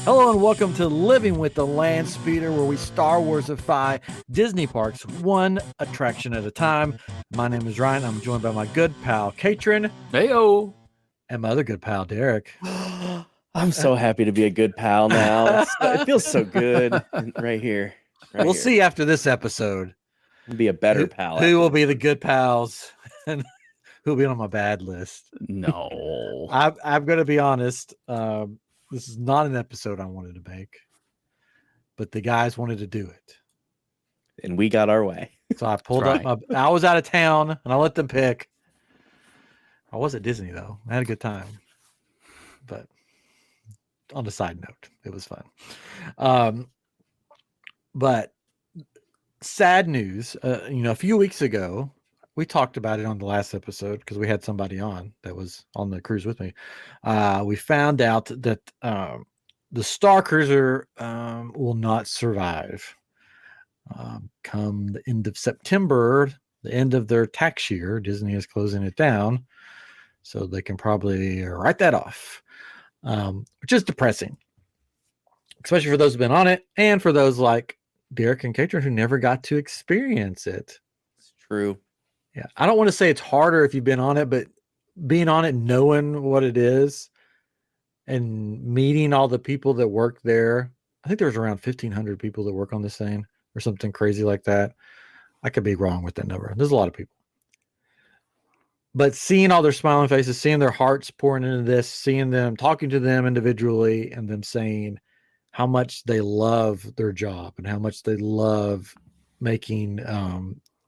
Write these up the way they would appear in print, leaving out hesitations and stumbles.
Hello and welcome to Living with the Landspeeder, where we StarWarsify Disney parks one attraction at a time. My name is Ryan. I'm joined by my good pal Catron. Heyo. And my other good pal Derek. I'm so happy to be a good pal now. It feels so good right here. We'll see after this episode. I'll be a better pal. Who will be the good pals and who will be on my bad list? No. I'm going to be honest. This is not an episode I wanted to make, but the guys wanted to do it. And we got our way. So I pulled up. I was out of town and I let them pick. I was at Disney though. I had a good time. But on a side note, it was fun. But sad news, a few weeks ago, we talked about it on the last episode because we had somebody on that was on the cruise with me. We found out that the Starcruiser will not survive. Come the end of September, the end of their tax year, Disney is closing it down. So they can probably write that off, which is depressing, especially for those who've been on it and for those like Derek and Catron who never got to experience it. It's true. Yeah, I don't want to say it's harder if you've been on it, but being on it, knowing what it is and meeting all the people that work there. I think there's around 1,500 people that work on this thing or something crazy like that. I could be wrong with that number. There's a lot of people. But seeing all their smiling faces, seeing their hearts pouring into this, seeing them, talking to them individually and them saying how much they love their job and how much they love making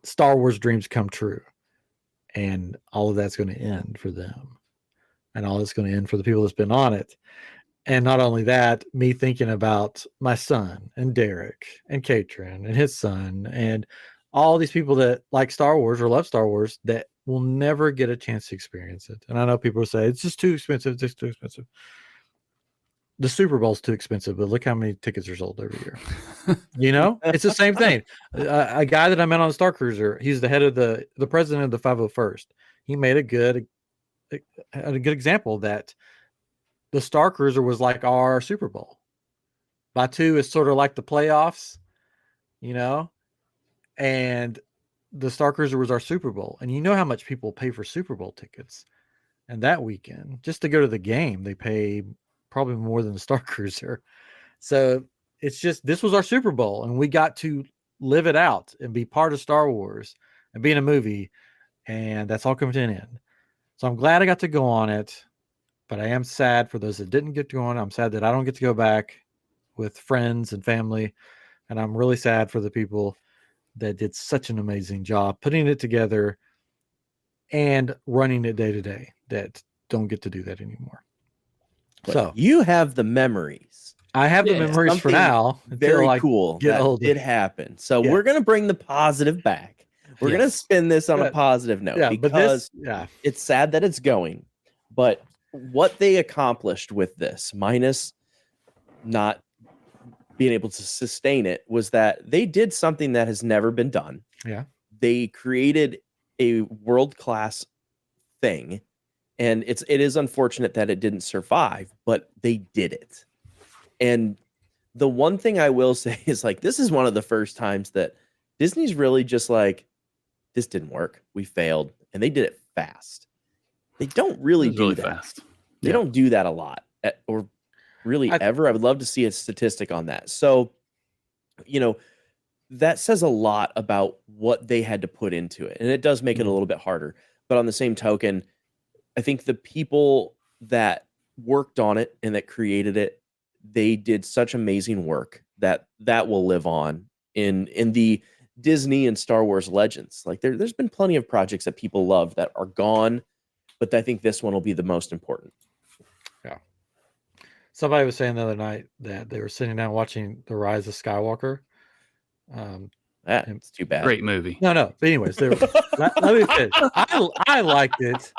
Star Wars dreams come true. And all of that's going to end for them. And all that's going to end for the people that's been on it. And not only that, me thinking about my son and Derek and Catron and his son and all these people that like Star Wars or love Star Wars that will never get a chance to experience it. And I know people say it's just too expensive. It's just too expensive. The Super Bowl's too expensive, but look how many tickets are sold every year. It's the same thing. A guy that I met on the Starcruiser, he's the head of the president of the 501st. He made a good example that the Starcruiser was like our Super Bowl. Batuu is sort of like the playoffs, and the Starcruiser was our Super Bowl. And you know how much people pay for Super Bowl tickets. And that weekend, just to go to the game, they pay probably more than the Starcruiser. So it's just, this was our Super Bowl and we got to live it out and be part of Star Wars and be in a movie. And that's all coming to an end. So I'm glad I got to go on it, but I am sad for those that didn't get to go on. I'm sad that I don't get to go back with friends and family. And I'm really sad for the people that did such an amazing job putting it together and running it day to day that don't get to do that anymore. But so you have the memories. I have the memories for now. Very cool. That did happen. So we're going to bring the positive back. We're going to spin this on a positive note because it's sad that it's going. But what they accomplished with this, minus not being able to sustain it, was that they did something that has never been done. Yeah. They created a world-class thing. And it is unfortunate that it didn't survive, but they did it. And the one thing I will say is this is one of the first times that Disney's really just like, this didn't work. We failed. And they did it fast. They don't really do that. Fast. They don't do that a lot or really ever. I would love to see a statistic on that. So, that says a lot about what they had to put into it. And it does make it a little bit harder. But on the same token, I think the people that worked on it and that created it, they did such amazing work that will live on in the Disney and Star Wars legends. There's been plenty of projects that people love that are gone, but I think this one will be the most important. Yeah. Somebody was saying the other night that they were sitting down watching The Rise of Skywalker. It's too bad. Great movie. No. But anyways, let me finish. I liked it.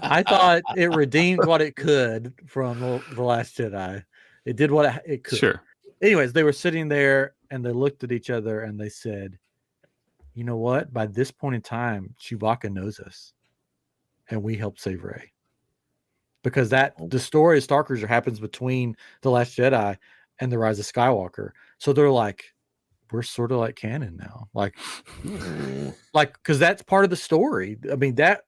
I thought it redeemed what it could from The Last Jedi. It did what it could. Sure. Anyways, they were sitting there and they looked at each other and they said, you know what? By this point in time, Chewbacca knows us and we helped save Rey. because the story of Starcruiser happens between The Last Jedi and The Rise of Skywalker. So they're like, we're sort of like canon now, like because that's part of the story. I mean, that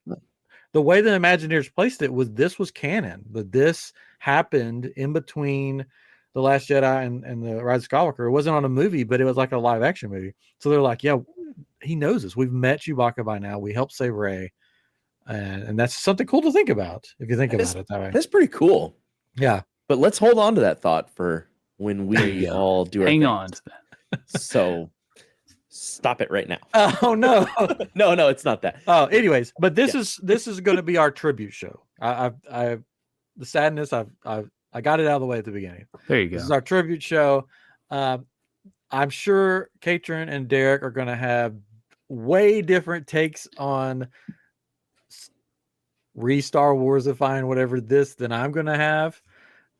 the way the Imagineers placed it was this was canon, but this happened in between The Last Jedi and The Rise of Skywalker. It wasn't on a movie, but it was like a live action movie. So they're like, yeah, he knows us. We've met Chewbacca by now. We helped save Rey. And that's something cool to think about if you think about it that way. That's pretty cool. Yeah. But let's hold on to that thought for when we all do our Hang things. on to that. So stop it right now. Oh no. No, it's not that. Oh, anyways, but this is going to be our tribute show. I the sadness I got it out of the way at the beginning. There you go. This is our tribute show. I'm sure Catron and Derek are going to have way different takes on Star-Warsifying whatever this than I'm going to have.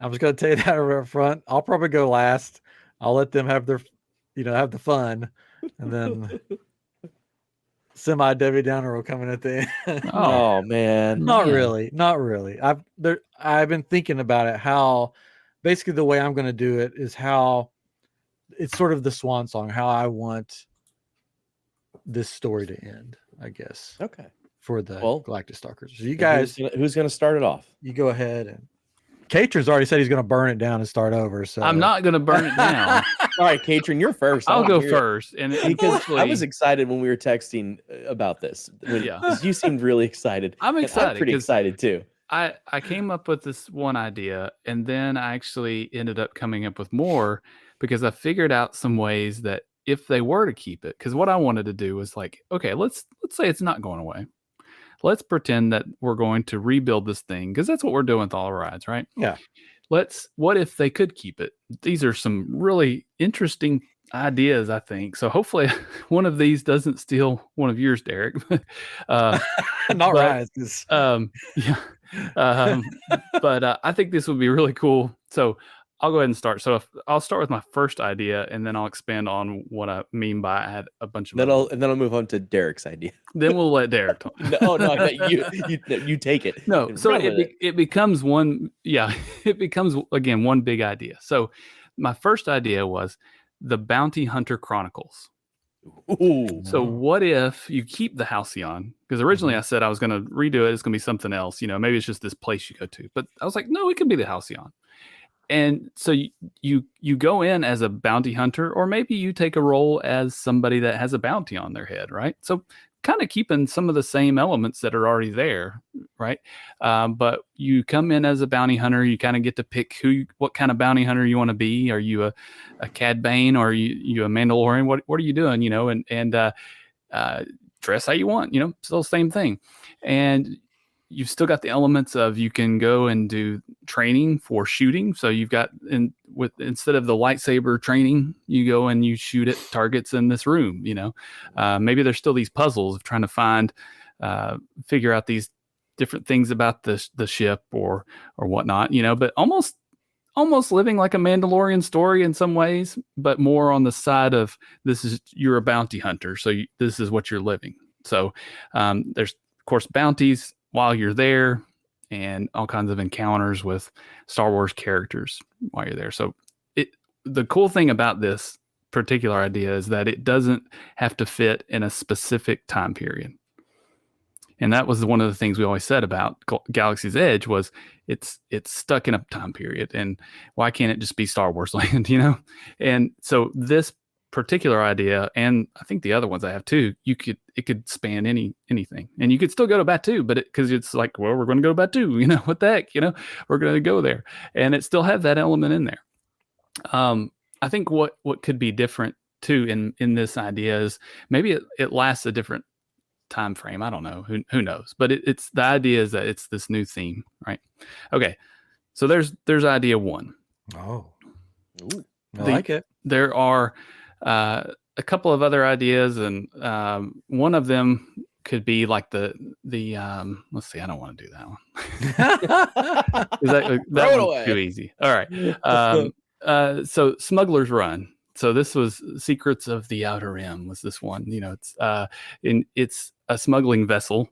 I'm just going to tell you that right up front. I'll probably go last. I'll let them have their, have the fun, and then Debbie Downer will come in at the end. Oh man, not really. I've been thinking about it. How basically the way I'm going to do it is how it's sort of the swan song. How I want this story to end, I guess. Okay. For the Galactic Starcruiser. So you guys, who's going to start it off? You go ahead, and Catron's already said he's going to burn it down and start over. So I'm not going to burn it down. All right, Catron, you're first. I'll go first. And because I was excited when we were texting about this. You seemed really excited. I'm excited. I'm pretty excited too. I came up with this one idea, and then I actually ended up coming up with more because I figured out some ways that if they were to keep it, because what I wanted to do was like, okay, let's say it's not going away. Let's pretend that we're going to rebuild this thing, because that's what we're doing with all our rides, right? Yeah. What if they could keep it? These are some really interesting ideas, I think. So hopefully one of these doesn't steal one of yours, Derek. Not rides. Yeah. But I think this would be really cool. So I'll go ahead and start. So I'll start with my first idea, and then I'll expand on what I mean by I had a bunch of. Then I'll move on to Derek's idea. Then we'll let Derek talk. No, I bet you take it. No, so it becomes one. Yeah, it becomes again one big idea. So my first idea was the Bounty Hunter Chronicles. Ooh. So what if you keep the Halcyon? Because originally I said I was going to redo it. It's going to be something else. Maybe it's just this place you go to. But I was like, no, it could be the Halcyon. And so you go in as a bounty hunter, or maybe you take a role as somebody that has a bounty on their head, right? So kind of keeping some of the same elements that are already there, right? But you come in as a bounty hunter, you kind of get to pick what kind of bounty hunter you want to be. Are you a Cad Bane, or are you a Mandalorian? What are you doing? And dress how you want. Still the same thing. And you've still got the elements of you can go and do training for shooting. So you've got instead of the lightsaber training, you go and you shoot at targets in this room. Maybe there's still these puzzles of trying to figure out these different things about the ship or whatnot. But almost living like a Mandalorian story in some ways, but more on the side of you're a bounty hunter, so this is what you're living. So there's of course bounties while you're there, and all kinds of encounters with Star Wars characters while you're there. So the cool thing about this particular idea is that it doesn't have to fit in a specific time period. And that was one of the things we always said about Galaxy's Edge was it's stuck in a time period. And why can't it just be Star Wars land, And so this particular idea, and I think the other ones I have too, it could span anything, and you could still go to Batuu, but because it's like, well, we're going to go to Batuu, what the heck, we're going to go there, and it still have that element in there. I think what could be different too in this idea is maybe it lasts a different time frame. I don't know, who knows, but it's the idea is that it's this new theme, right? Okay, so there's idea one. Oh, ooh, I like it. There are a couple of other ideas, and one of them could be like the let's see, I don't want to do that one. that one's too easy. All right. So Smugglers Run. So this was Secrets of the Outer Rim was this one. It's a smuggling vessel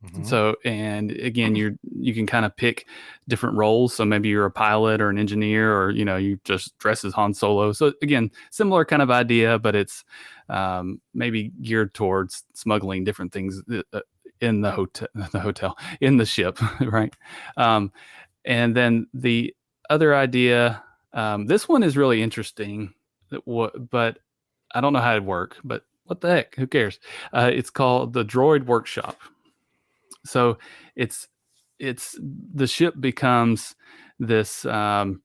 Mhm. So, and again, you can kind of pick different roles. So maybe you're a pilot or an engineer, or you just dress as Han Solo. So again, similar kind of idea, but it's maybe geared towards smuggling different things in the hotel, in the ship, right? And then the other idea, this one is really interesting, but I don't know how it'd work. But what the heck? Who cares? It's called the Droid Workshop. So it's the ship becomes this like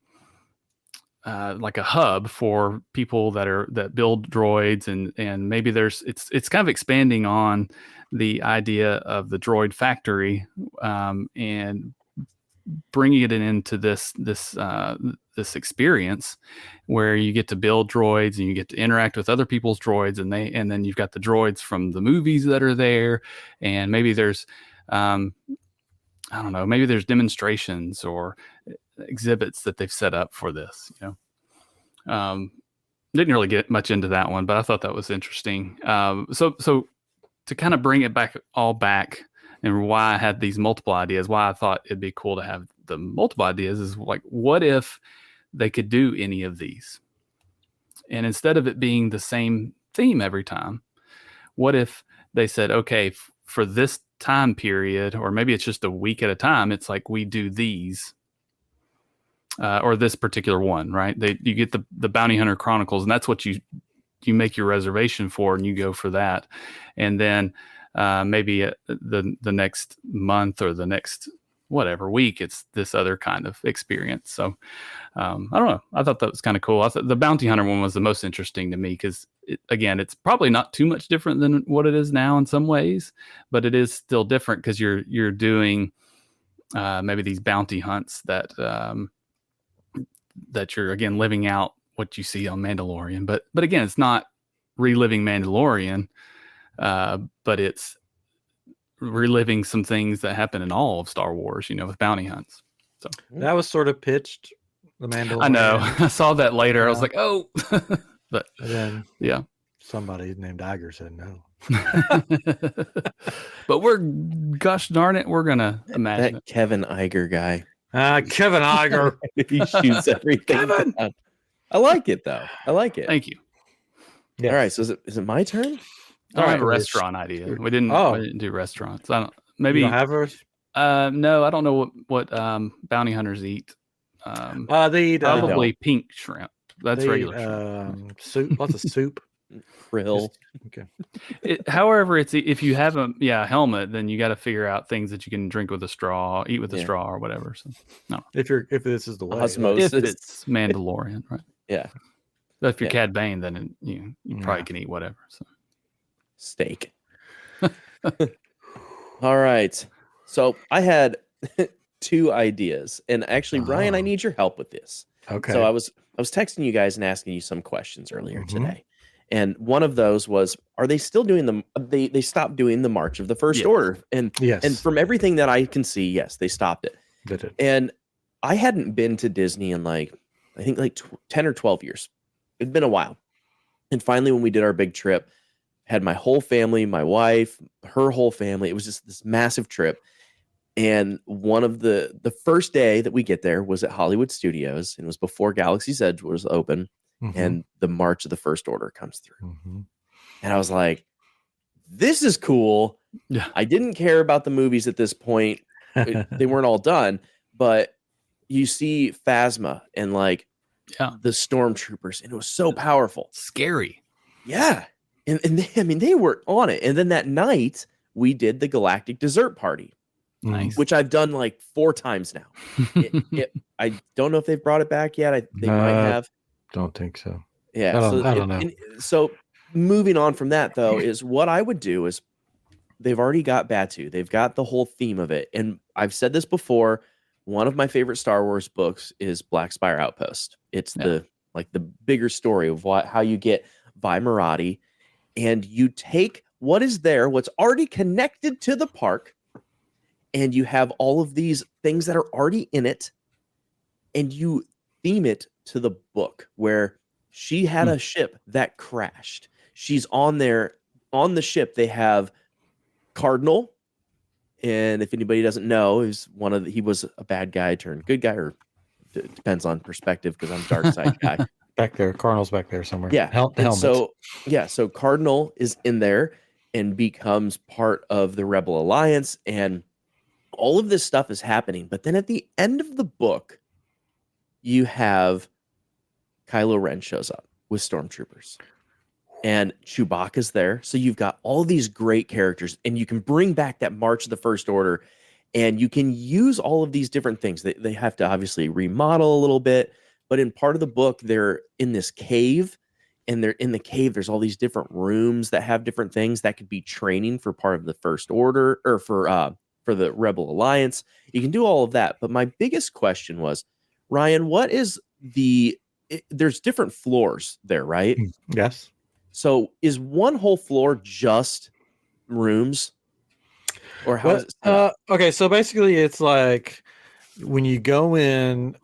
a hub for people that build droids, and maybe it's kind of expanding on the idea of the droid factory, and bringing it into this experience where you get to build droids and you get to interact with other people's droids, and then you've got the droids from the movies that are there, and maybe there's I don't know, maybe there's demonstrations or exhibits that they've set up for this. Didn't really get much into that one, but I thought that was interesting. So to kind of bring it back, and why I had these multiple ideas, why I thought it'd be cool to have the multiple ideas is like, what if they could do any of these? And instead of it being the same theme every time, what if they said, okay, for this time period, or maybe it's just a week at a time, it's like we do these, or this particular one, right? You get the Bounty Hunter Chronicles, and that's what you make your reservation for, and you go for that. And then maybe the next month or the next whatever week, it's this other kind of experience. So I don't know. I thought that was kind of cool. I thought the Bounty Hunter one was the most interesting to me because, again, it's probably not too much different than what it is now in some ways, but it is still different because you're doing maybe these bounty hunts that you're, again, living out what you see on Mandalorian. But again, it's not reliving Mandalorian, but it's reliving some things that happen in all of Star Wars, with bounty hunts. So that was sort of pitched, the Mandalorian. I know. I saw that later. Yeah. I was like, oh, but and then yeah, somebody named Iger said no. But gosh darn it, we're gonna imagine that Kevin Iger guy. Kevin Iger. He shoots everything. Kevin. I like it though. I like it. Thank you. Yes. All right. So is it my turn? I have a restaurant idea. We didn't do restaurants. I don't. Maybe you don't have a. No, I don't know what bounty hunters eat. They eat probably pink shrimp. That's regular shrimp. Soup, lots of soup. Krill. Okay. However, if you have a helmet, then you got to figure out things that you can drink with a straw, eat with a straw, or whatever. So no, if this is the way, osmosis. If it's Mandalorian, right? Yeah. But if you're Cad Bane, then you probably can eat whatever. So steak. All right. So I had two ideas, and actually, Ryan, I need your help with this. Okay. So I was texting you guys and asking you some questions earlier today. And one of those was, are they still doing they stopped doing the March of the First Order? And yes. And from everything that I can see, yes, they stopped it. Did it. And I hadn't been to Disney in I think 10 or 12 years. It'd been a while. And finally, when we did our big trip, had my whole family, my wife, her whole family. It was just this massive trip. And one of the first day that we get there was at Hollywood Studios, and it was before Galaxy's Edge was open. And the March of the First Order comes through. And I was like, this is cool. Yeah. I didn't care about the movies at this point. They weren't all done, but you see Phasma and the stormtroopers, and it was so powerful. Scary. Yeah. And they were on it. And then that night we did the Galactic Dessert Party. Nice. Which I've done 4 times now. I don't know if they've brought it back yet. They might have. Don't think so. Yeah. I don't know. So moving on from that, though, is what I would do is they've already got Batuu. They've got the whole theme of it. And I've said this before. One of my favorite Star Wars books is Black Spire Outpost. It's the bigger story of how you get Vi Marati, and you take what is there, what's already connected to the park, and you have all of these things that are already in it, and you theme it to the book where she had a ship that crashed. She's on there on the ship. They have Cardinal, And if anybody doesn't know, he was a bad guy turned good guy, or depends on perspective because I'm dark side guy. Back there, Cardinal's back there somewhere. Yeah. Helmet. So Cardinal is in there and becomes part of the Rebel Alliance, and all of this stuff is happening. But then at the end of the book, you have Kylo Ren shows up with stormtroopers. And Chewbacca's there. So you've got all these great characters, and you can bring back that March of the First Order, and you can use all of these different things. They have to obviously remodel a little bit, but in part of the book, they're in this cave, and they're in the cave. There's all these different rooms that have different things that could be training for part of the First Order, or for the Rebel Alliance. You can do all of that. But my biggest question was, Ryan, what is there's different floors there, right? Yes. So is one whole floor just rooms, or how is it set up? Okay, so basically it's like when you go in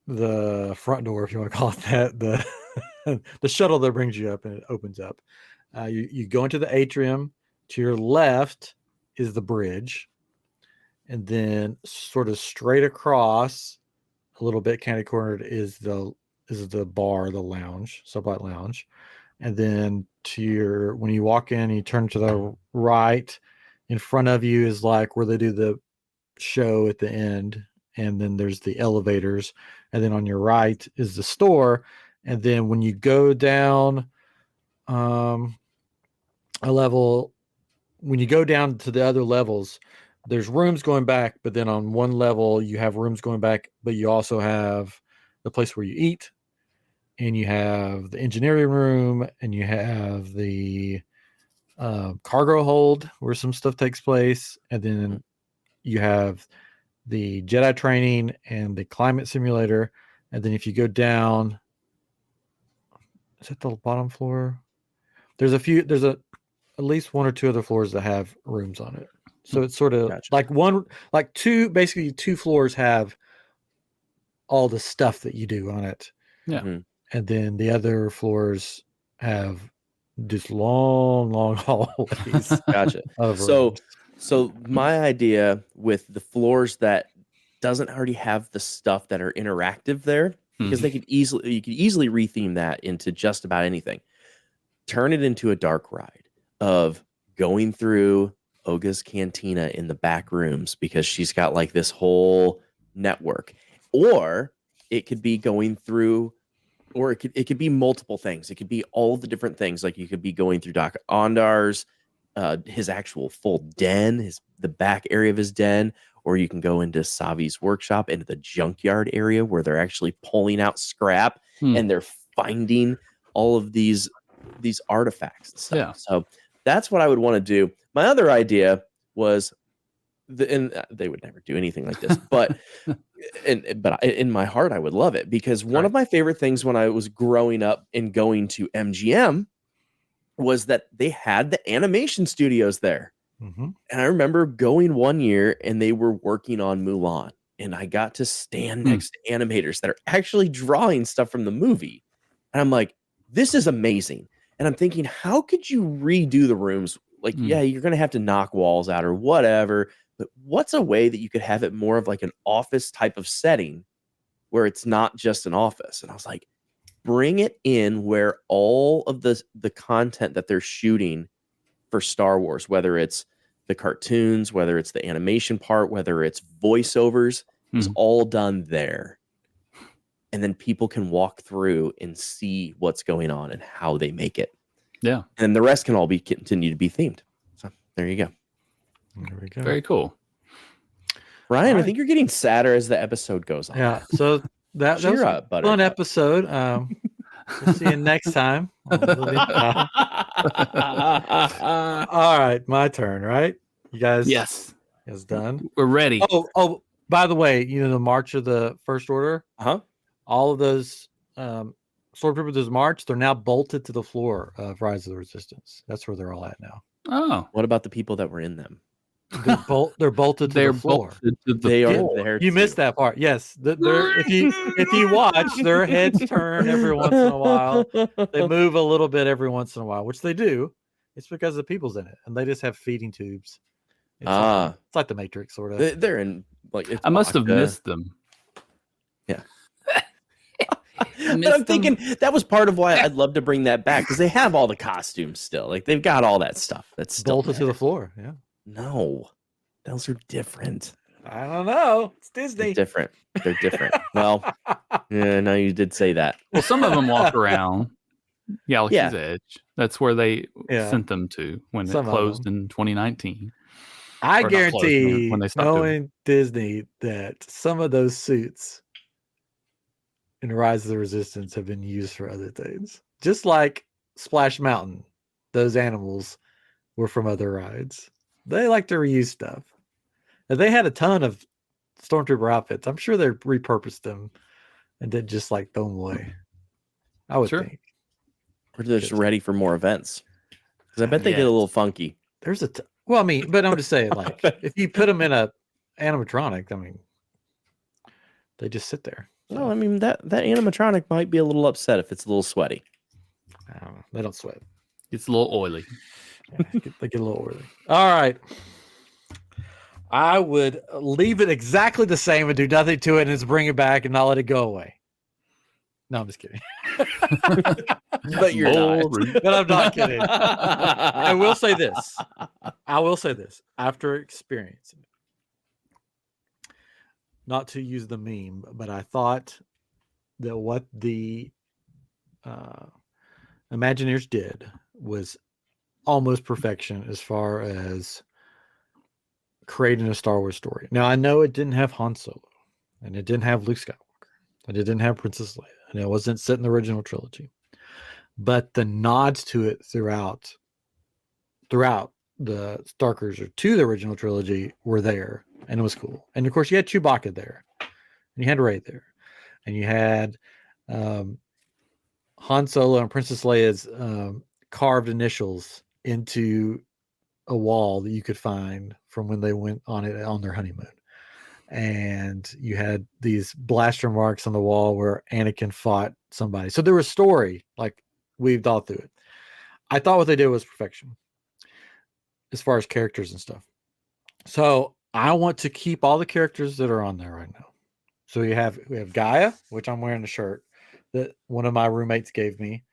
the front door, if you want to call it that, the shuttle that brings you up and it opens up. You go into the atrium. To your left is the bridge, and then sort of straight across, a little bit candy cornered, is the bar, the lounge, sublight lounge. And then when you walk in, you turn to the right. In front of you is like where they do the show at the end. And then there's the elevators. And then on your right is the store. And then when you go down a level, when you go down to the other levels, there's rooms going back. But then on one level, you have rooms going back, but you also have the place where you eat. And you have the engineering room, and you have the cargo hold where some stuff takes place. And then you have the Jedi training and the climate simulator. And then if you go down, is that the bottom floor? There's at least one or two other floors that have rooms on it. So it's sort of basically two floors have all the stuff that you do on it. Yeah. Mm-hmm. And then the other floors have just long hallways. Gotcha. So my idea with the floors that doesn't already have the stuff that are interactive there, because you could easily retheme that into just about anything. Turn it into a dark ride of going through Oga's cantina in the back rooms, because she's got like this whole network. Or it could be going through, or it could be multiple things. It could be all the different things. Like you could be going through Doc Ondar's, his actual full den, the back area of his den, or you can go into Savi's workshop, into the junkyard area where they're actually pulling out scrap and they're finding all of these artifacts and stuff. Yeah. So that's what I would want to do. My other idea was, and they would never do anything like this, but but in my heart, I would love it, because one of my favorite things when I was growing up and going to MGM was that they had the animation studios there. Mm-hmm. And I remember going one year and they were working on Mulan, and I got to stand next to animators that are actually drawing stuff from the movie. And I'm like, this is amazing. And I'm thinking, how could you redo the rooms? Like, yeah, you're going to have to knock walls out or whatever, but what's a way that you could have it more of like an office type of setting where it's not just an office? And I was like, bring it in where all of the content that they're shooting for Star Wars, whether it's the cartoons, whether it's the animation part, whether it's voiceovers, is all done there. And then people can walk through and see what's going on and how they make it. Yeah. And the rest can all continue to be themed. So there you go. There we go. Very cool. Ryan, I think you're getting sadder as the episode goes on. Yeah. So that was a fun episode. We'll see you next time. All right, my turn, right? You guys? Yes. You guys done? We're ready. Oh, by the way, the March of the First Order? Uh-huh. All of those Stormtroopers march, they're now bolted to the floor of Rise of the Resistance. That's where they're all at now. Oh. What about the people that were in them? They're bolted to the floor. They are there. You missed that part. Yes. If you watch, their heads turn every once in a while. They move a little bit every once in a while, which they do. It's because the people's in it, and they just have feeding tubes. It's like the Matrix, sort of. They're in like it's I must have Bacta. missed them. Yeah. But I'm thinking that was part of why I'd love to bring that back because they have all the costumes still. Like they've got all that stuff. That's still Bolted to the floor. Yeah. No, those are different. I don't know. It's They're Disney. different. They're different. Well, yeah, no, you did say that. Well, some of them walk around Galaxy's Yeah. Edge. That's where they Yeah. sent them to when Some it of closed them. in 2019. I Or not closed, guarantee, when they stopped doing knowing Disney, that some of those suits in Rise of the Resistance have been used for other things. Just like Splash Mountain, those animals were from other rides. They like to reuse stuff. And they had a ton of Stormtrooper outfits. I'm sure they repurposed them and did just like throw them away. I would Sure. think. Or they're just ready for more events. Because I bet they Yeah. get a little funky. There's well, I mean, but I'm just saying, like, if you put them in a animatronic, I mean, they just sit there. So, No, I mean that animatronic might be a little upset if it's a little sweaty. I don't know. They don't sweat. It's a little oily. Yeah, they get a little oily. All right. I would leave it exactly the same and do nothing to it and just bring it back and not let it go away. No, I'm just kidding. But you're not. But I'm not kidding. I will say this. After experiencing it, not to use the meme, but I thought that what the Imagineers did was almost perfection as far as creating a Star Wars story. Now, I know it didn't have Han Solo, and it didn't have Luke Skywalker, and it didn't have Princess Leia, and it wasn't set in the original trilogy. But the nods to it throughout the Starcruiser to the original trilogy were there, and it was cool. And of course, you had Chewbacca there, and you had Rey there, and you had Han Solo and Princess Leia's carved initials into a wall that you could find from when they went on it on their honeymoon. And you had these blaster marks on the wall where Anakin fought somebody. So there was story like weaved all through it. I thought what they did was perfection as far as characters and stuff. So I want to keep all the characters that are on there right now. So we have Gaia, which I'm wearing the shirt that one of my roommates gave me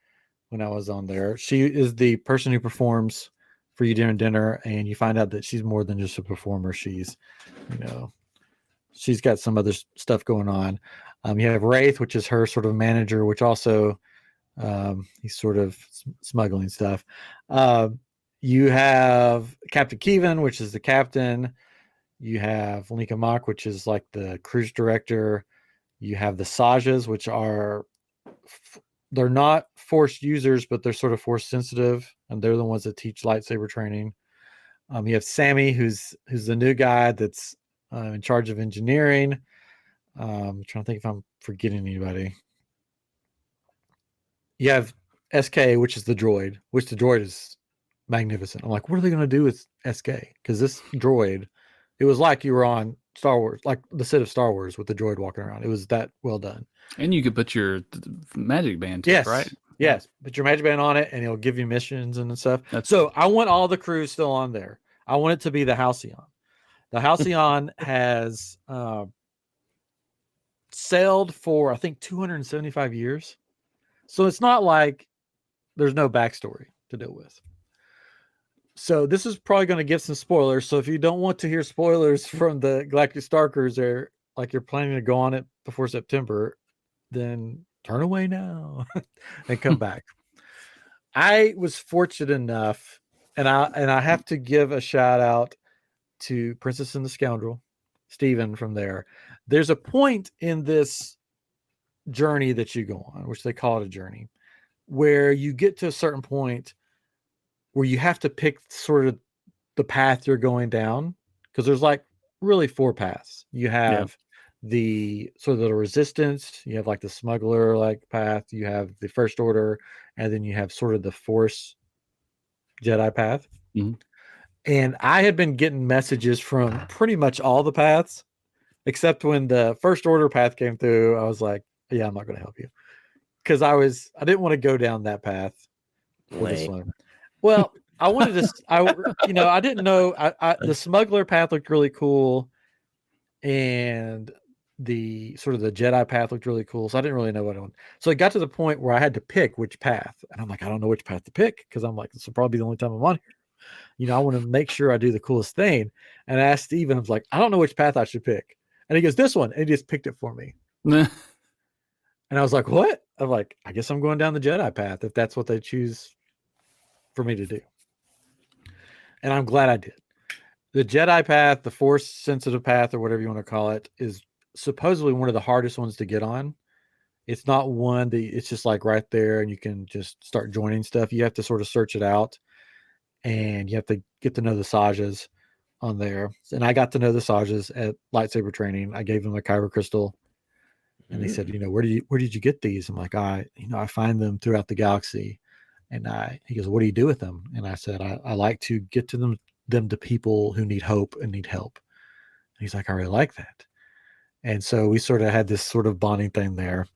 when I was on there. She is the person who performs for you during dinner, and you find out that she's more than just a performer. She's, she's got some other stuff going on. You have Wraith, which is her sort of manager, which also he's sort of smuggling stuff. You have Captain Kevin, which is the captain. You have Lika Mock, which is like the cruise director. You have the Sajas, which are they're not force users, but they're sort of force sensitive, and they're the ones that teach lightsaber training. You have Sammy, who's the new guy that's in charge of engineering. I'm trying to think if I'm forgetting anybody. You have SK, which is the droid, which the droid is magnificent. I'm like, what are they going to do with SK? Because this droid, it was like you were on Star Wars, like the set of Star Wars with the droid walking around. It was that well done. And you could put your magic band to Yes. it, right? Yes. Put your magic band on it and it'll give you missions and stuff. That's- So I want all the crews still on there. I want it to be the Halcyon. The Halcyon has sailed for, I think, 275 years. So it's not like there's no backstory to deal with. So this is probably going to give some spoilers. So if you don't want to hear spoilers from the Galactic Starcruiser, like you're planning to go on it before September, then turn away now and come back. I was fortunate enough, and I have to give a shout out to Princess and the Scoundrel, Steven from there. There's a point in this journey that you go on, which they call it a journey, where you get to a certain point where you have to pick sort of the path you're going down, because there's like really 4 paths. You have the sort of the resistance, you have like the smuggler like path, you have the first order, and then you have sort of the force Jedi path. Mm-hmm. And I had been getting messages from pretty much all the paths, except when the first order path came through, I was like, yeah, I'm not going to help you. Because I didn't want to go down that path for this one. Well, I wanted to. I didn't know. The smuggler path looked really cool, and the sort of the Jedi path looked really cool. So I didn't really know what I wanted. So it got to the point where I had to pick which path, and I'm like, I don't know which path to pick because I'm like, this will probably be the only time I'm on here. I want to make sure I do the coolest thing. And I asked Steven, I was like, I don't know which path I should pick, and he goes, this one, and he just picked it for me. And I was like, what? I'm like, I guess I'm going down the Jedi path if that's what they choose for me to do. And I'm glad I did. The Jedi path, the Force sensitive path, or whatever you want to call it, is supposedly one of the hardest ones to get on. It's not one that it's just like right there and you can just start joining stuff. You have to sort of search it out, and you have to get to know the Sajas on there. And I got to know the Sajas at lightsaber training. I gave them a kyber crystal. And they said, where did you get these? I'm like, I find them throughout the galaxy. And he goes, what do you do with them? And I said, I like to get to them to people who need hope and need help. And he's like, I really like that. And so we sort of had this sort of bonding thing there.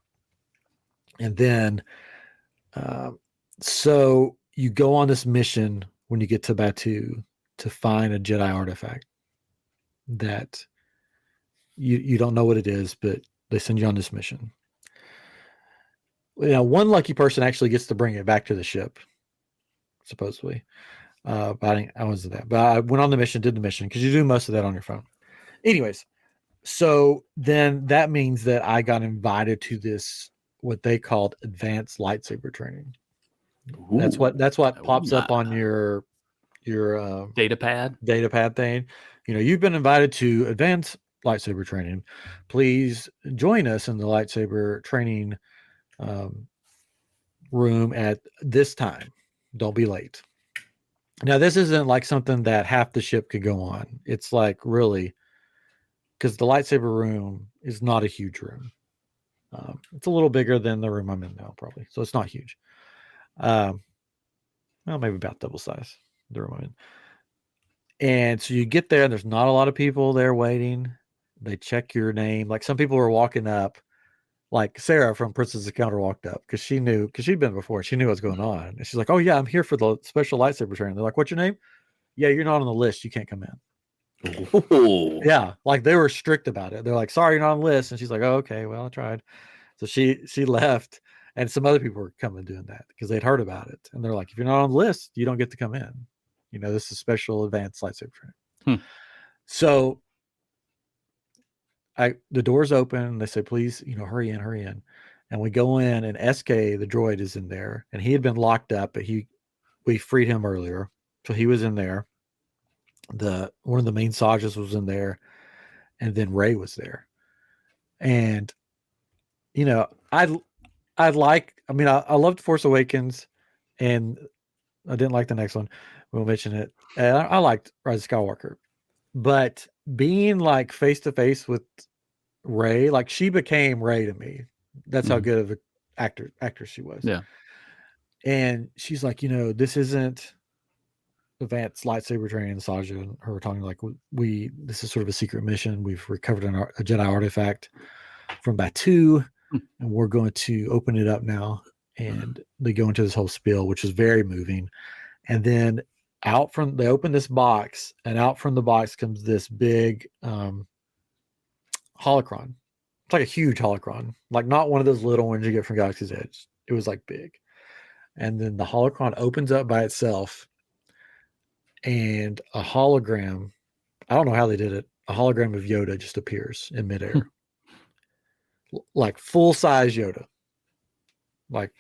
And then, so you go on this mission when you get to Batuu to find a Jedi artifact that you don't know what it is, but they send you on this mission. One lucky person actually gets to bring it back to the ship, supposedly. But I wasn't that. But I went on the mission, did the mission, because you do most of that on your phone. Anyways, so then that means that I got invited to this, what they called advanced lightsaber training. Ooh, that's what pops up on your data pad thing. You've been invited to advanced lightsaber training. Please join us in the lightsaber training room at this time. Don't be late. Now, this isn't like something that half the ship could go on. It's like really, because the lightsaber room is not a huge room. It's a little bigger than the room I'm in now, probably. So it's not huge. Well, maybe about double size, the room I'm in. And so you get there, and there's not a lot of people there waiting. They check your name. Like some people were walking up, like Sarah from Princess Encounter walked up because she'd been before. She knew what's going on. And she's like, oh, yeah, I'm here for the special lightsaber training. They're like, what's your name? Yeah, you're not on the list. You can't come in. Ooh. Yeah, like they were strict about it. They're like, sorry, you're not on the list. And she's like, oh, okay, well, I tried. So she left, and some other people were coming doing that because they'd heard about it. And they're like, if you're not on the list, you don't get to come in. This is special advanced lightsaber training. So the doors open, and they say, please, hurry in. And we go in, and SK, the droid, is in there, and he had been locked up, but we freed him earlier. So he was in there. One of the main Sajas was in there, and then Rey was there. And, I loved Force Awakens, and I didn't like the next one. We'll mention it. And I liked Rise of Skywalker. But being like face to face with Rey, like she became Rey to me. That's how good of an actress she was. Yeah. And she's like, this isn't advanced lightsaber training. Saja and her were talking like, this is sort of a secret mission. We've recovered a Jedi artifact from Batuu, and we're going to open it up now. And they go into this whole spiel, which is very moving. And then they open this box, and out from the box comes this big holocron. It's like a huge holocron, like not one of those little ones you get from Galaxy's Edge. It was like big. And then the holocron opens up by itself, and a hologram, I don't know how they did it, a hologram of Yoda just appears in midair. Like full-size Yoda. Like,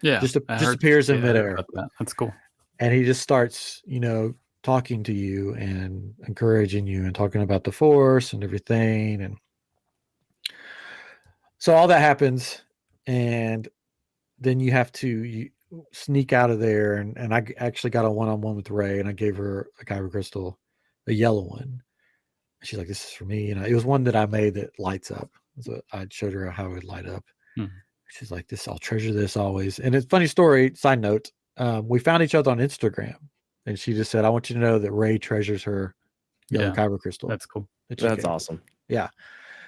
yeah, just appears in midair. That's cool. And he just starts, talking to you and encouraging you and talking about the Force and everything. And so all that happens, and then you have to sneak out of there. And I actually got a one-on-one with Rey, and I gave her a kyber crystal, a yellow one. She's like, this is for me. It was one that I made that lights up. So I showed her how it would light up. She's like, I'll treasure this always. And it's a funny story, side note. We found each other on Instagram, and she just said, I want you to know that Rey treasures her yellow kyber crystal. That's cool. That's awesome. Yeah.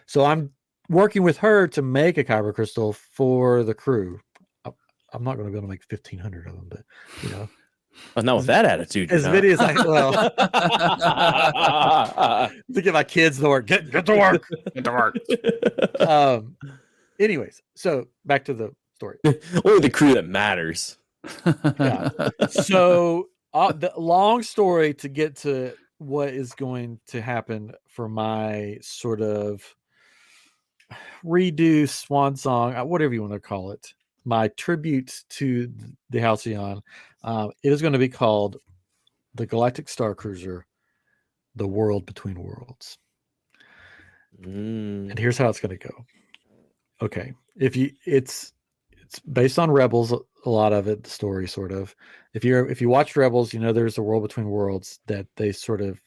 So I'm working with her to make a kyber crystal for the crew. I'm not going to be able to make 1,500 of them, but Oh, not with that attitude. As many as I to get my kids to work. Get to work. Get to work. Anyways, so back to the story. Only the crew that matters. Yeah. So the long story to get to what is going to happen for my sort of redo swan song, whatever you want to call it, my tribute to the Halcyon. It is going to be called the Galactic Starcruiser, the World Between Worlds. And here's how it's going to go. Okay, it's based on Rebels, a lot of it, the story sort of. If you watch Rebels, you know there's a World Between Worlds that they sort of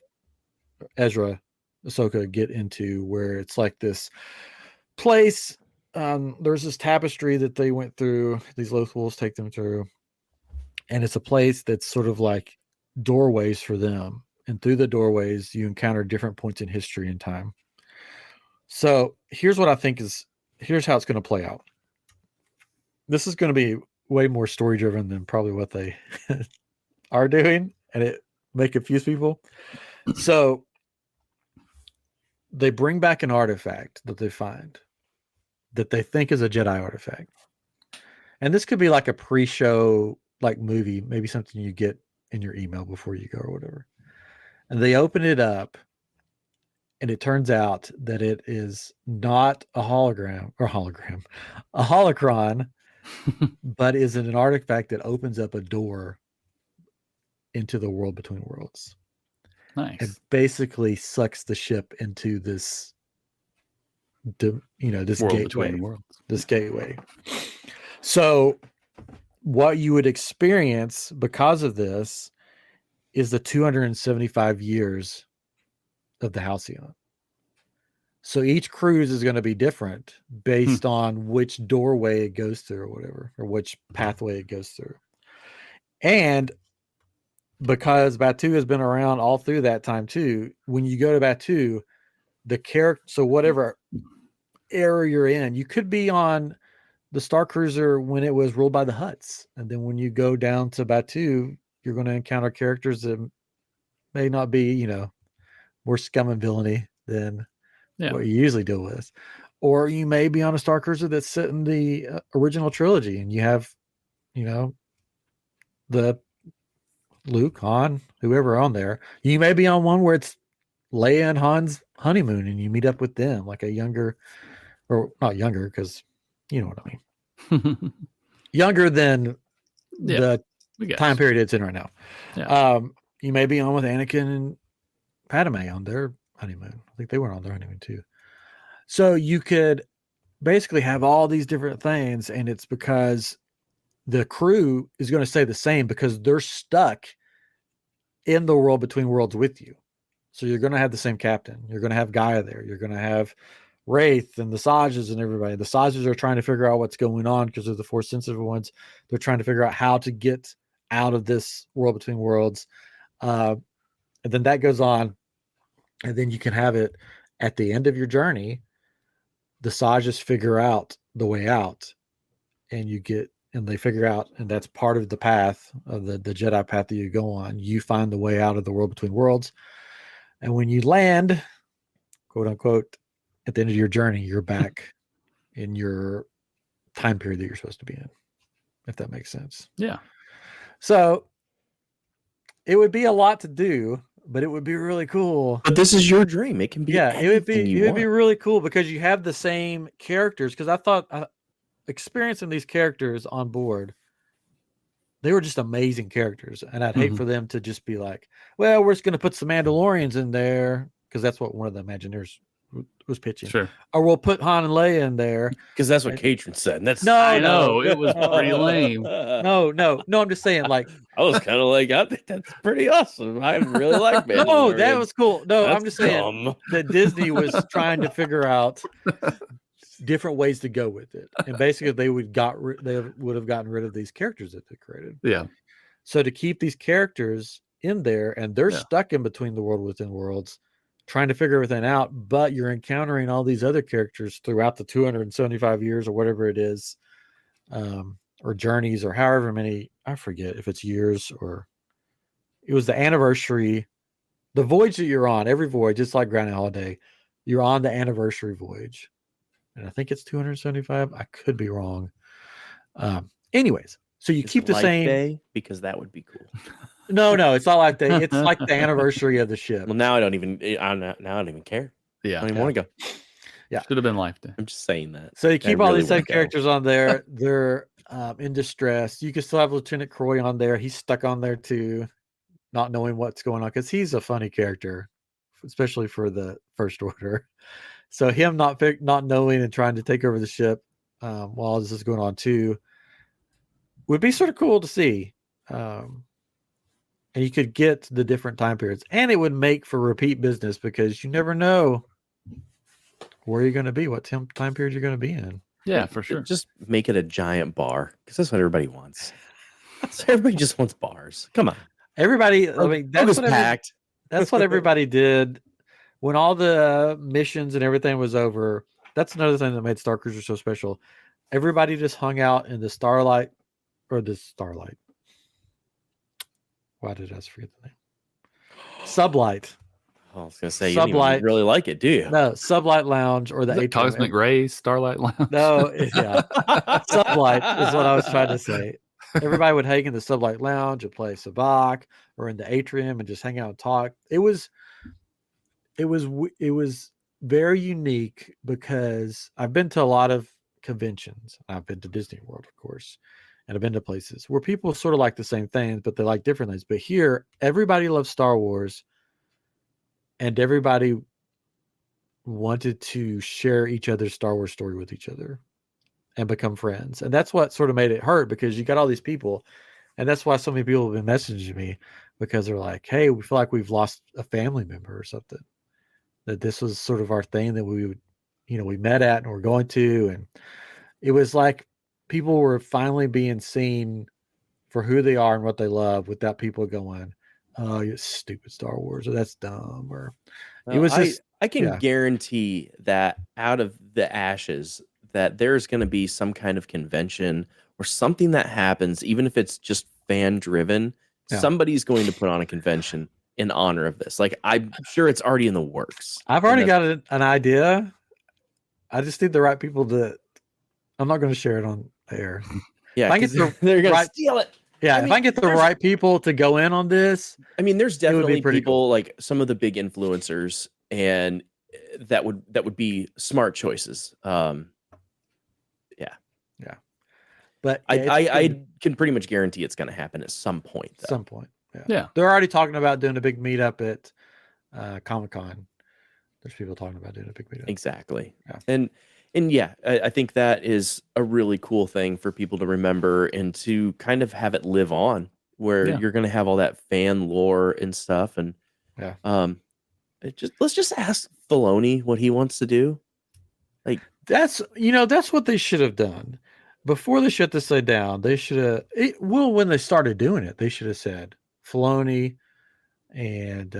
Ezra, Ahsoka get into, where it's like this place. There's this tapestry that they went through. These Lothwolves take them through, and it's a place that's sort of like doorways for them. And through the doorways, you encounter different points in history and time. So here's what I think here's how it's going to play out. This is going to be way more story driven than probably what they are doing, and it may confuse people. So they bring back an artifact that they find that they think is a Jedi artifact. And this could be like a pre-show, like movie, maybe something you get in your email before you go or whatever. And they open it up, and it turns out that it is not a holocron, but is an artifact that opens up a door into the World Between Worlds. Nice. It basically sucks the ship into this, this World gateway. Between Worlds. This gateway. So what you would experience because of this is the 275 years of the Halcyon. So each cruise is going to be different based on which doorway it goes through or whatever, or which pathway it goes through. And because Batuu has been around all through that time too, when you go to Batuu, so whatever era you're in, you could be on the Starcruiser when it was ruled by the Hutts. And then when you go down to Batuu, you're going to encounter characters that may not be, more scum and villainy than what you usually deal with. Or you may be on a Starcruiser that's set in the original trilogy, and you have, the Luke, Han, whoever on there. You may be on one where it's Leia and Han's honeymoon, and you meet up with them, like a younger, or not younger, because you know what I mean. Younger than the time period it's in right now. Yeah. You may be on with Anakin and Padme on their honeymoon. I think they went on their honeymoon too. So you could basically have all these different things, and it's because the crew is going to stay the same because they're stuck in the World Between Worlds with you. So you're going to have the same captain. You're going to have Gaia there. You're going to have Wraith and the Sajas and everybody. The Sajas are trying to figure out what's going on because they're the force sensitive ones. They're trying to figure out how to get out of this World Between Worlds. And then that goes on. And then you can have it at the end of your journey. The Sajas figure out the way out, and they figure out, and that's part of the path of the Jedi path that you go on. You find the way out of the World Between Worlds. And when you land, quote unquote, at the end of your journey, you're back in your time period that you're supposed to be in, if that makes sense. Yeah. So it would be a lot to do, but it would be really cool. But this is your dream. It can be. Yeah, it would be really cool because you have the same characters. Because I thought experiencing these characters on board, they were just amazing characters, and I'd hate for them to just be like, well, we're just going to put some Mandalorians in there, because that's what one of the Imagineers was pitching. Sure. Or we'll put Han and Leia in there, because that's what Catron said. And that's I know it was pretty lame. No, I'm just saying, like, I was kind of like, I think that's pretty awesome. I really like Mandalorian. No, that was cool. No, That's I'm just saying that Disney was trying to figure out different ways to go with it, and basically they would have gotten rid of these characters that they created. Yeah. So to keep these characters in there, and they're stuck in between the World Within Worlds, trying to figure everything out, but you're encountering all these other characters throughout the 275 years or whatever it is, or journeys, or however many, I forget if it's years or it was the anniversary, the voyage that you're on, every voyage, just like Grounded Holiday, you're on the anniversary voyage. And I think it's 275. I could be wrong. Anyways, so you keep the Life same Day, because that would be cool. No, it's not like that. It's like the anniversary of the ship. Well, now I don't even care. I Yeah. don't even want to go. Yeah. Should have been Life Day. I'm just saying that. So you keep all really these same wanna go. characters on there. They're in distress. You can still have Lieutenant Croy on there. He's stuck on there too, not knowing what's going on because he's a funny character, especially for the First Order. So him not knowing and trying to take over the ship while this is going on too would be sort of cool to see. And you could get the different time periods, and it would make for repeat business because you never know where you're going to be, what time period you're going to be in. Yeah, for sure. Just make it a giant bar, because that's what everybody wants. So everybody just wants bars. Come on. Everybody, I mean, that's what packed. that's what everybody did when all the missions and everything was over. That's another thing that made Starcruiser so special. Everybody just hung out in the Starlight. Why did I forget the name? Sublight. Oh, I was gonna say you don't even Sublight. really like it, do you? No, Sublight Lounge or the Is it atrium. Cosmic Rays, Starlight Lounge. No, yeah. Sublight is what I was trying to say. Everybody would hang in the Sublight Lounge and play Sabacc or in the atrium and just hang out and talk. It was very unique because I've been to a lot of conventions. I've been to Disney World, of course, and I've been to places where people sort of like the same things, but they like different things. But here, everybody loves Star Wars, and everybody wanted to share each other's Star Wars story with each other and become friends. And that's what sort of made it hurt, because you got all these people. And that's why so many people have been messaging me, because they're like, hey, we feel like we've lost a family member or something. That this was sort of our thing that we would, we met at and we're going to. And it was like people were finally being seen for who they are and what they love, without people going, oh, you stupid Star Wars, or that's dumb, or it was just. I can guarantee that out of the ashes, that there's going to be some kind of convention or something that happens, even if it's just fan driven. Yeah. Somebody's going to put on a convention in honor of this. Like, I'm sure it's already in the works. I've already got an idea. I just need the right people to. I'm not going to share it on air. Yeah, if I get they're going to steal it. Yeah, if I get the right people to go in on this, I mean, there's definitely people cool. like some of the big influencers, and that would be smart choices. Yeah. But I can pretty much guarantee it's going to happen at some point. Though. Some point. Yeah. They're already talking about doing a big meetup at Comic-Con. There's people talking about doing a big meetup. Exactly. Yeah. And yeah, I think that is a really cool thing for people to remember and to kind of have it live on, where you're going to have all that fan lore and stuff. And let's just ask Filoni what he wants to do. Like, that's what they should have done before they shut this thing down. They should have. When they started doing it, they should have said Filoni and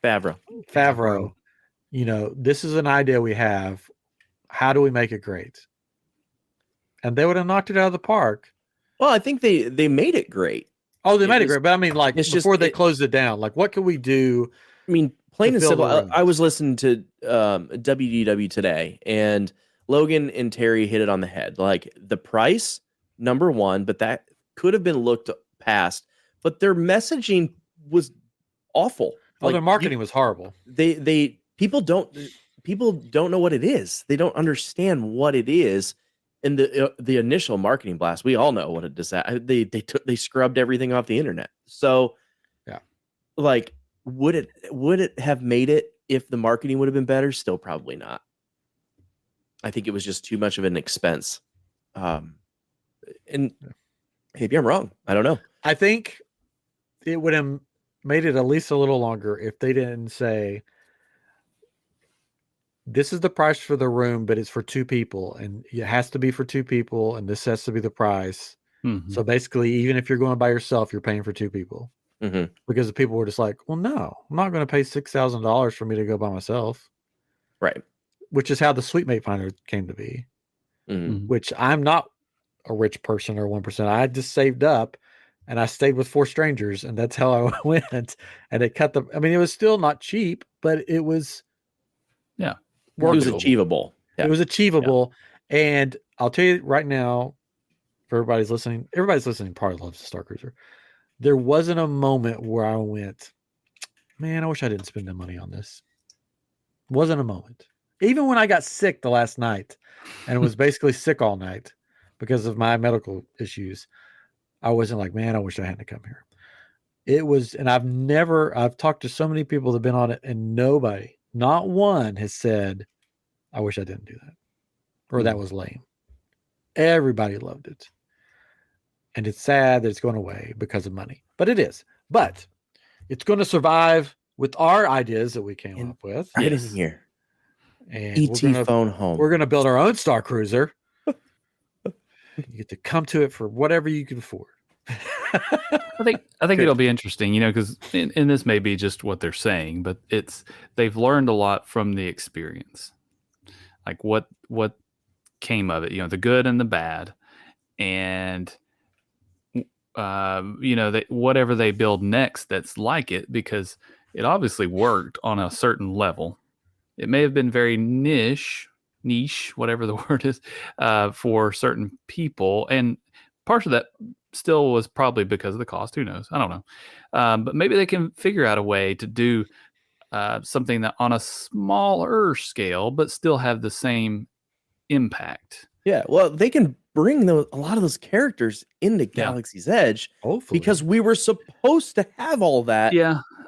Favreau. This is an idea we have. How do we make it great? And they would have knocked it out of the park. Well, I think they made it great. Oh, they made it great. But I mean, like, before they closed it down, like, what can we do? I mean, plain and simple. I was listening to WDW today, and Logan and Terry hit it on the head. Like, the price, number one, but that could have been looked past. But their messaging was awful. Well, like, their marketing was horrible. People don't know what it is. They don't understand what it is. In the initial marketing blast, we all know what it is. They scrubbed everything off the internet. So, like, would it have made it if the marketing would have been better? Still, probably not. I think it was just too much of an expense. And maybe I'm wrong. I don't know. I think it would have made it at least a little longer if they didn't say, this is the price for the room, but it's for two people, and it has to be for two people, and this has to be the price. Mm-hmm. So basically, even if you're going by yourself, you're paying for two people. Mm-hmm. Because the people were just like, well, no, I'm not going to pay $6,000 for me to go by myself. Right. Which is how the Sweet Mate Finder came to be. Mm-hmm. Which I'm not a rich person or 1%. I just saved up and I stayed with 4 strangers, and that's how I went. And it cut I mean, it was still not cheap, but it was Yeah. It was workable. achievable. Yeah. It was achievable. And I'll tell you right now, for everybody's listening probably loves the Starcruiser. There wasn't a moment where I went, man, I wish I didn't spend the money on this. Wasn't a moment. Even when I got sick the last night and was basically sick all night because of my medical issues, I wasn't like, man, I wish I hadn't come here. It was, and I've talked to so many people that have been on it, and nobody, not one, has said, I wish I didn't do that, or that was lame. Everybody loved it. And it's sad that it's going away because of money, but it is. But it's going to survive with our ideas that we came up with. Right in here. And ET phone home. We're going to build our own Starcruiser. You get to come to it for whatever you can afford. I think it'll be interesting, because and this may be just what they're saying, but they've learned a lot from the experience, like what came of it, the good and the bad, and whatever they build next that's like it, because it obviously worked on a certain level. It may have been very niche, whatever the word is, for certain people, and part of that still was probably because of the cost. Who knows? I don't know. But maybe they can figure out a way to do something that on a smaller scale, but still have the same impact. Yeah, well, they can bring a lot of those characters into Galaxy's Edge, hopefully, because we were supposed to have all that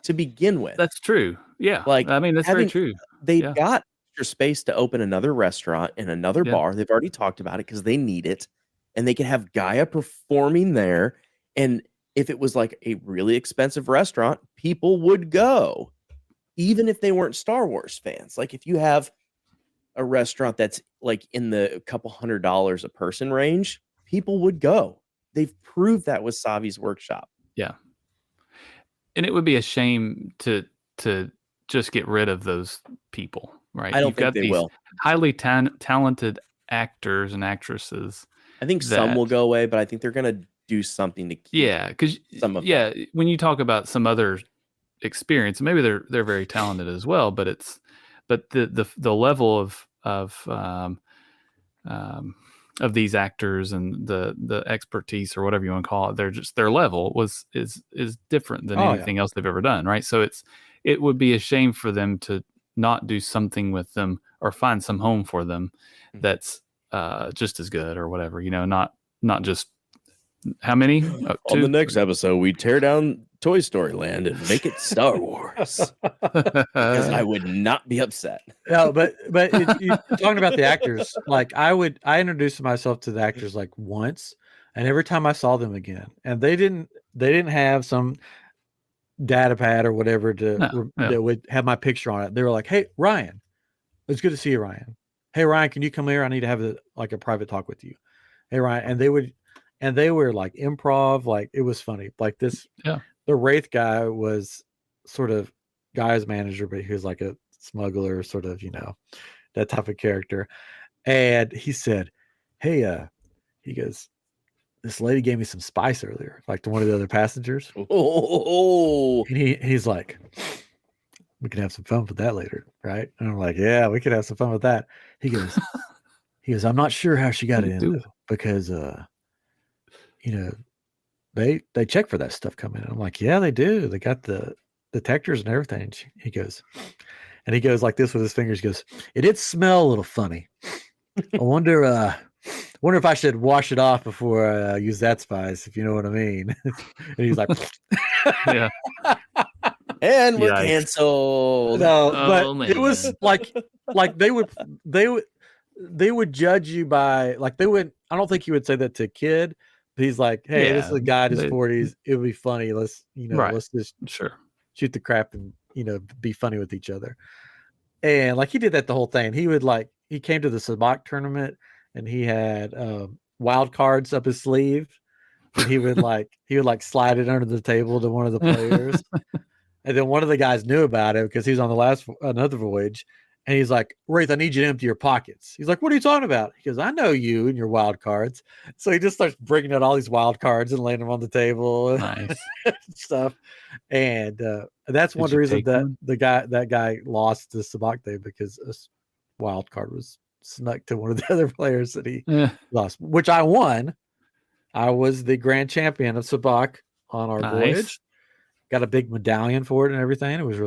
to begin with. That's true. Yeah, like, I mean, that's very true. They've got extra space to open another restaurant and another bar. They've already talked about it because they need it, and they can have Gaia performing there. And if it was like a really expensive restaurant, people would go, even if they weren't Star Wars fans. Like, if you have a restaurant that's like in the couple $100 a person range, people would go. They've proved that with Savi's Workshop. Yeah. And it would be a shame to just get rid of those people, right? I don't think they will. Highly talented actors and actresses. I think some will go away, but I think they're going to do something to keep because some of them. When you talk about some other experience, maybe they're very talented as well, but the level of these actors and the expertise, or whatever you want to call it, their level is different than anything else they've ever done, right? So it would be a shame for them to not do something with them or find some home for them that's just as good or whatever, not just how many? On the next episode, we tear down Toy Story Land and make it Star Wars. Because I would not be upset. No, but you're talking about the actors. Like, I introduced myself to the actors like once, and every time I saw them again, and they didn't have some data pad or whatever that would have my picture on it. They were like, "Hey, Ryan, it's good to see you, Ryan. Hey, Ryan, can you come here? I need to have a private talk with you. Hey, Ryan." And they were like improv, like it was funny. Like this, the Wraith guy was sort of Guy's manager, but he was like a smuggler, sort of, that type of character. And he said, "Hey, he goes, this lady gave me some spice earlier," like to one of the other passengers. Oh, and he's like, "We can have some fun with that later, right?" And I'm like, "Yeah, we could have some fun with that." He goes, "I'm not sure how she got it in though, because they check for that stuff coming in." I'm like, "Yeah, they do. They got the detectors and everything." And he goes like this with his fingers. He goes, "It did smell a little funny. I wonder if I should wash it off before I use that spice, if you know what I mean." And he's like, "Yeah." And we're canceled. No, but it was like they would judge you by, like, they would. I don't think you would say that to a kid. But he's like, "Hey, this is a guy in his 40s. It would be funny. Let's let's just shoot the crap and be funny with each other." And like he did that the whole thing. He came to the Sabak tournament and he had wild cards up his sleeve, and he would slide it under the table to one of the players. And then one of the guys knew about it because he was on another voyage, And he's like, Wraith, I need you to empty your pockets. He's like, what are you talking about? He goes, I know you and your wild cards. So he just starts bringing out all these wild cards and laying them on the table Nice. and stuff. And that's one you reason take that one? Mm. that guy lost the Sabak day, because a wild card was snuck to one of the other players that he lost, which I won. I was the grand champion of Sabak on our voyage. Got a big medallion for it and everything. It was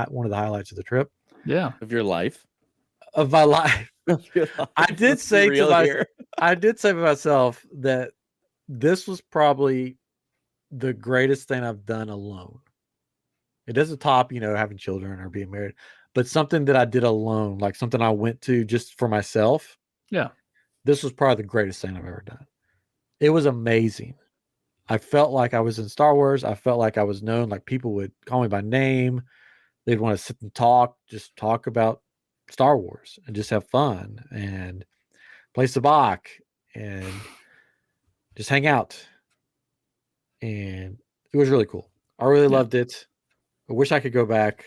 one of the highlights of the trip. Yeah. Of your life. Of my life. I did Let's be say real here. I did say to myself that this was probably the greatest thing I've done alone. It doesn't top, having children or being married, but something that I did alone, like something I went to just for myself. Yeah. This was probably the greatest thing I've ever done. It was amazing. I felt like I was in Star Wars. I felt like I was known. Like people would call me by name. They'd want to sit and just talk about Star Wars and just have fun and play Sabak and just hang out. And it was really cool. I really loved it. I wish I could go back.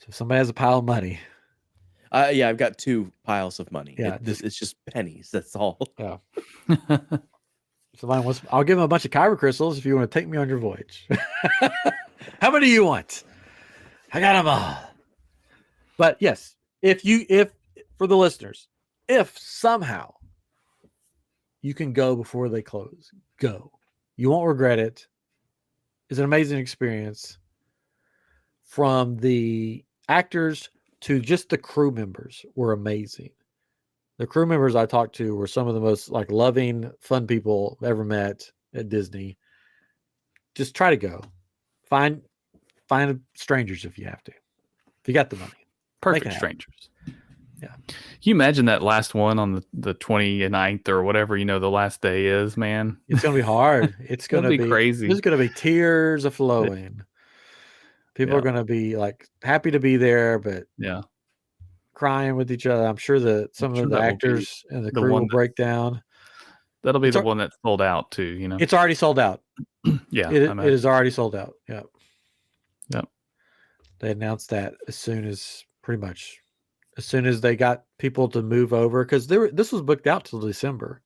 So if somebody has a pile of money. Yeah, I've got 2 piles of money. Yeah, it's just pennies. That's all. Yeah. Somebody wants, I'll give them a bunch of Kyber crystals if you want to take me on your voyage. How many do you want? I got them all. But yes, if for the listeners, if somehow you can go before they close, go. You won't regret it. It's an amazing experience. From the actors to just the crew members were amazing. The crew members I talked to were some of the most loving, fun people I've ever met at Disney. Just try to go. Find strangers if you have to. If you got the money. Perfect strangers. Yeah. Can you imagine that last one on the 29th or whatever, the last day is, man? It's going to be hard. It's going to be crazy. There's going to be tears of flowing. People are going to be happy to be there, but crying with each other. I'm sure that some of the actors and the crew will break down. That'll be the one that's sold out too, It's already sold out. Yeah. It is already sold out. Yeah. Yep. They announced that as soon as they got people to move over, because this was booked out till December.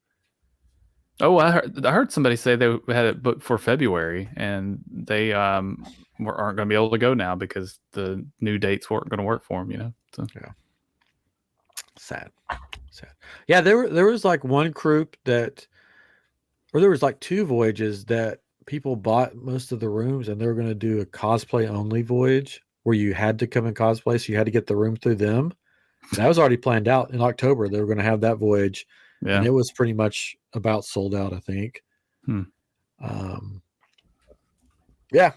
Oh, I heard somebody say they had it booked for February, and they aren't going to be able to go now because the new dates weren't going to work for them. So yeah, sad. Yeah, there was one group there was 2 voyages that people bought most of the rooms, and they were going to do a cosplay only voyage where you had to come in cosplay, so you had to get the room through them. That was already planned out in October. They were going to have that voyage, and it was pretty much about sold out, I think. Yeah.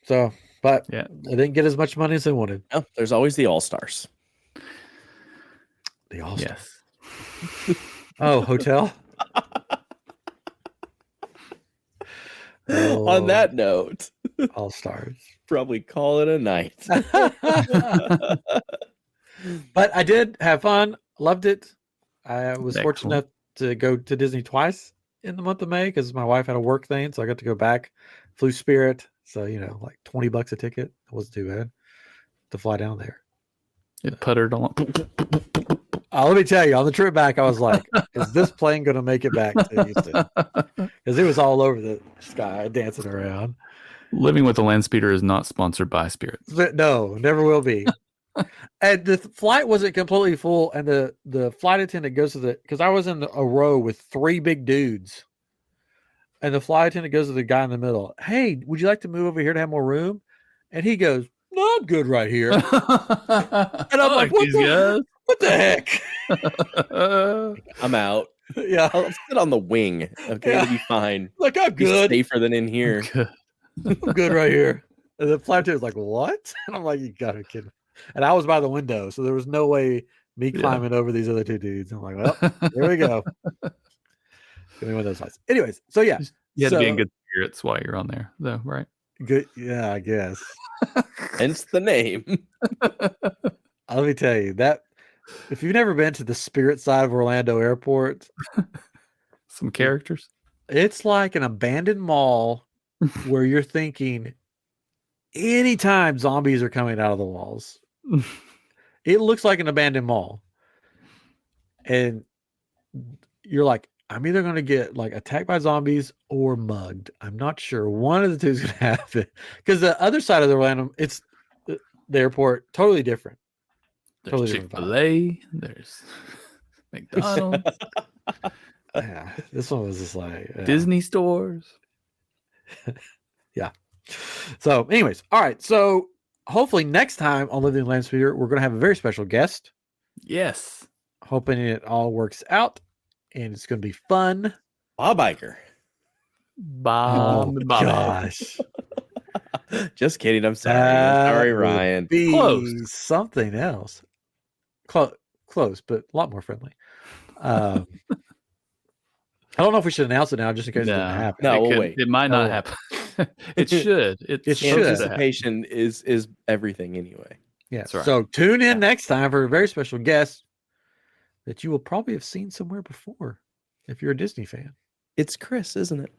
So, but they didn't get as much money as they wanted. Oh, there's always the All-Stars. The All-Stars. Yes. Oh, hotel. On that note, All-Stars. Probably call it a night. But I did have fun. Loved it. I was fortunate enough to go to Disney twice in the month of May because my wife had a work thing, so I got to go back. Flew Spirit, so $20 a ticket. It wasn't too bad to fly down there. It puttered on. Let me tell you, on the trip back, I was like, "Is this plane going to make it back to Houston?" Because it was all over the sky, dancing around. Living with a Landspeeder is not sponsored by Spirit. No, never will be. And the flight wasn't completely full, and the flight attendant goes to because I was in a row with 3 big dudes, and the flight attendant goes to the guy in the middle. Hey, would you like to move over here to have more room? And he goes, "No, I'm good right here." And I'm like, what the heck? I'm out. Yeah, I'll sit on the wing. Okay, it'll be fine. Like, I'm good. Be safer than in here. I'm good right here. And the flight attendant was like, "What?" And I'm like, "You gotta be kidding." And I was by the window, so there was no way me climbing over these other 2 dudes. I'm like, "Well, here we go." Give me one of those flights. Anyways, so yeah, you had to be in good spirits while you're on there, though, right? Good, yeah, I guess. Hence the name. Let me tell you that if you've never been to the Spirit side of Orlando Airport, some characters. It's like an abandoned mall where you're thinking anytime zombies are coming out of the walls. It looks like an abandoned mall. And you're like, I'm either going to get like attacked by zombies or mugged. I'm not sure. One of the two is going to happen. Because the other side of the Orlando, it's the airport, totally different. There's Totally different vibe. Chick-fil-A. There's McDonald's. Yeah, this one was just like Disney stores. Yeah. So, anyways, all right. So, hopefully next time on Living Landspeeder, we're going to have a very special guest. Yes. Hoping it all works out and it's going to be fun. Bob Iger. Bob. Gosh. Just kidding. I'm sorry. I'm sorry, That would Ryan. Be Close. something else. Close, but a lot more friendly. I don't know if we should announce it now, just in case it didn't happen. No, it we'll could- wait. It might not Oh. happen. It should. It should. Anticipation is everything anyway. Yeah. That's right. So tune in next time for a very special guest that you will probably have seen somewhere before if you're a Disney fan. It's Chris, isn't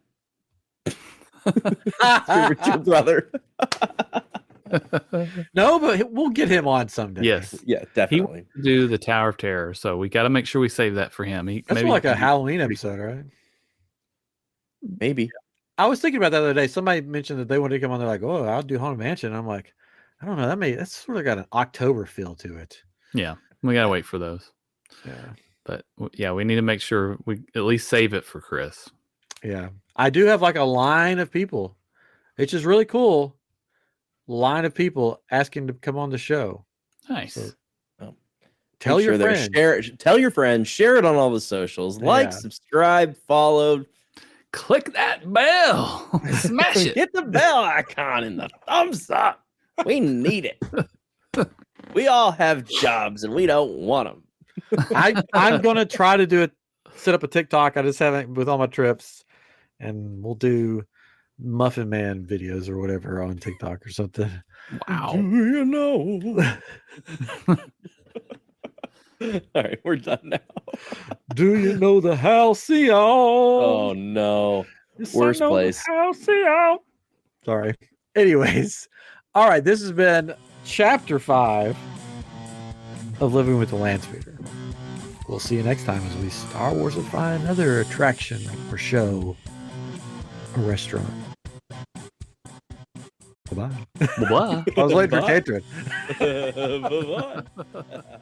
it? your brother. No, but we'll get him on someday. Yes. Yeah, He definitely. wants to do the Tower of Terror, so we got to make sure we save that for him. That's more like a Halloween episode, right? Maybe. I was thinking about that the other day. Somebody mentioned that they wanted to come on. They're like, "Oh, I'll do Haunted Mansion." I'm like, I don't know. That's sort of got an October feel to it. Yeah, we got to wait for those. Yeah. But yeah, we need to make sure we at least save it for Chris. Yeah. I do have like a line of people. It's just really cool. Line of people asking to come on the show. Nice. So, tell your friends. Tell your friends. Share it on all the socials. Like, Yeah. subscribe, follow. Click that bell. Smash it. Hit the bell icon and the thumbs up. We need it. We all have jobs and we don't want them. I'm gonna try to set up a TikTok. I just haven't with all my trips, and we'll do Muffin Man videos or whatever on TikTok or something. Wow. Do you know? All right, we're done now. Do you know the Halcyon? Oh no. Yes, Worst I know the place. Halcyon. Sorry. Anyways, all right. This has been Chapter 5 of Living with the Landspeeder. We'll see you next time as we Star Warsify another attraction or show or restaurant. Bye-bye. Bye-bye. I was waiting for Bye. Catron. Bye-bye.